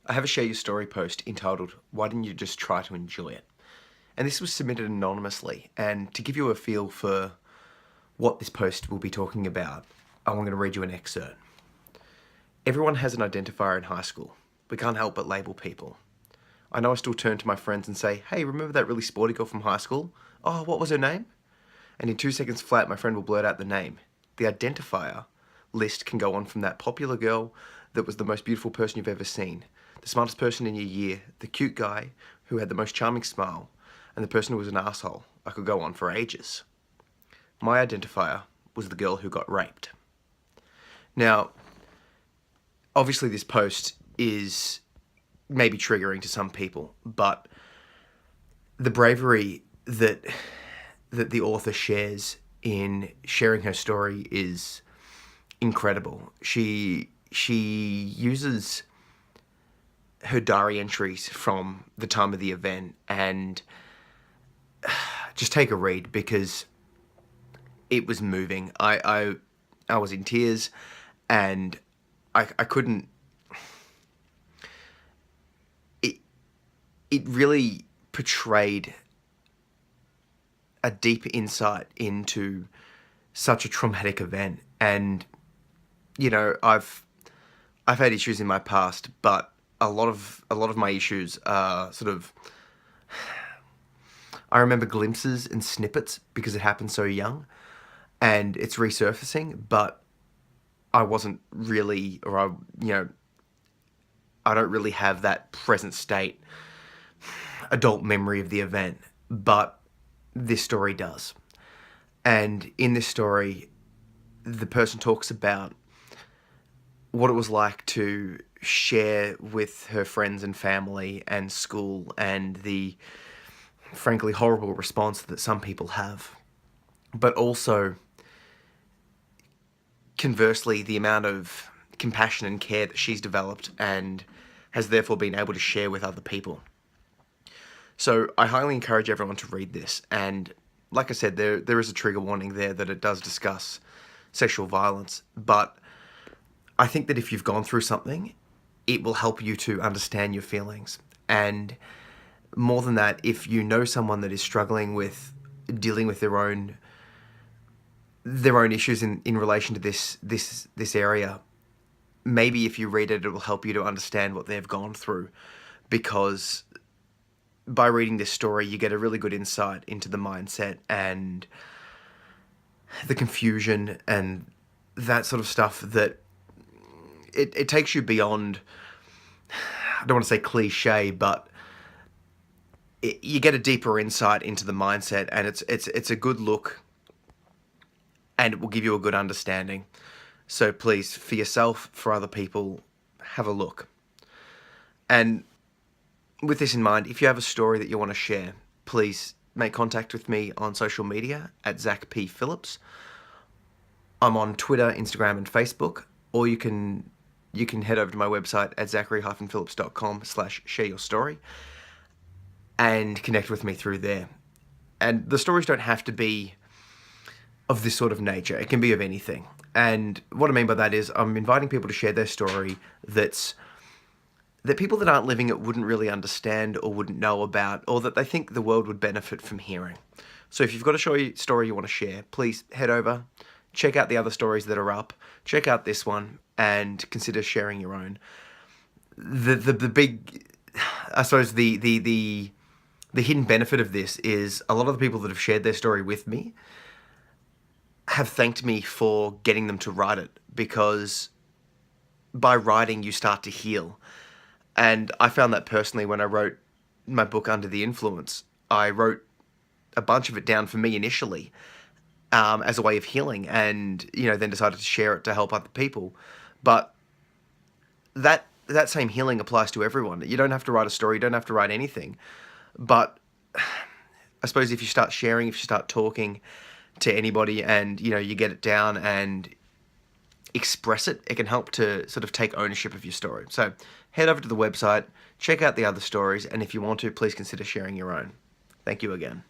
I have a share your story post entitled, "Why didn't you just try to enjoy it?" And this was submitted anonymously. And to give you a feel for what this post will be talking about, I'm going to read you an excerpt. Everyone has an identifier in high school. We can't help but label people. I know I still turn to my friends and say, "Hey, remember that really sporty girl from high school? Oh, what was her name?" And in 2 seconds flat, my friend will blurt out the name. The identifier list can go on from that popular girl that was the most beautiful person you've ever seen, the smartest person in your year, the cute guy who had the most charming smile, and the person who was an asshole. I could go on for ages. My identifier was the girl who got raped. Now, obviously this post is maybe triggering to some people, but the bravery that the author shares in sharing her story is incredible. She uses her diary entries from the time of the event, and just take a read because it was moving. I was in tears, and I couldn't. It really portrayed a deep insight into such a traumatic event. And you know, I've had issues in my past, but a lot of my issues are sort of, I remember glimpses and snippets because it happened so young, and it's resurfacing, but I wasn't really, or I don't really have that present state adult memory of the event, but this story does. And in this story, the person talks about what it was like to share with her friends and family and school, and the frankly horrible response that some people have, but also conversely the amount of compassion and care that she's developed and has therefore been able to share with other people. So I highly encourage everyone to read this, and like I said, there is a trigger warning there that it does discuss sexual violence, but I think that if you've gone through something, it will help you to understand your feelings. And more than that, if you know someone that is struggling with dealing with their own issues in relation to this area, maybe if you read it, it will help you to understand what they've gone through, because by reading this story, you get a really good insight into the mindset and the confusion and that sort of stuff, that it takes you beyond, I don't want to say cliche, but you get a deeper insight into the mindset, and it's a good look, and it will give you a good understanding. So please, for yourself, for other people, have a look. And with this in mind, if you have a story that you want to share, please make contact with me on social media at Zach P. Phillips. I'm on Twitter, Instagram, and Facebook, or you can head over to my website at zachary-phillips.com/share-your-story and connect with me through there. And the stories don't have to be of this sort of nature. It can be of anything. And what I mean by that is I'm inviting people to share their story that people that aren't living it wouldn't really understand or wouldn't know about, or that they think the world would benefit from hearing. So if you've got a story you want to share, please head over, check out the other stories that are up, check out this one, and consider sharing your own. The big, I suppose the hidden benefit of this is a lot of the people that have shared their story with me have thanked me for getting them to write it, because by writing you start to heal. And I found that personally when I wrote my book Under the Influence. I wrote a bunch of it down for me initially, as a way of healing, and then decided to share it to help other people. But that same healing applies to everyone. You don't have to write a story, you don't have to write anything. But I suppose if you start sharing, if you start talking to anybody, and you get it down and express it, it can help to sort of take ownership of your story. So head over to the website, check out the other stories, and if you want to, please consider sharing your own. Thank you again.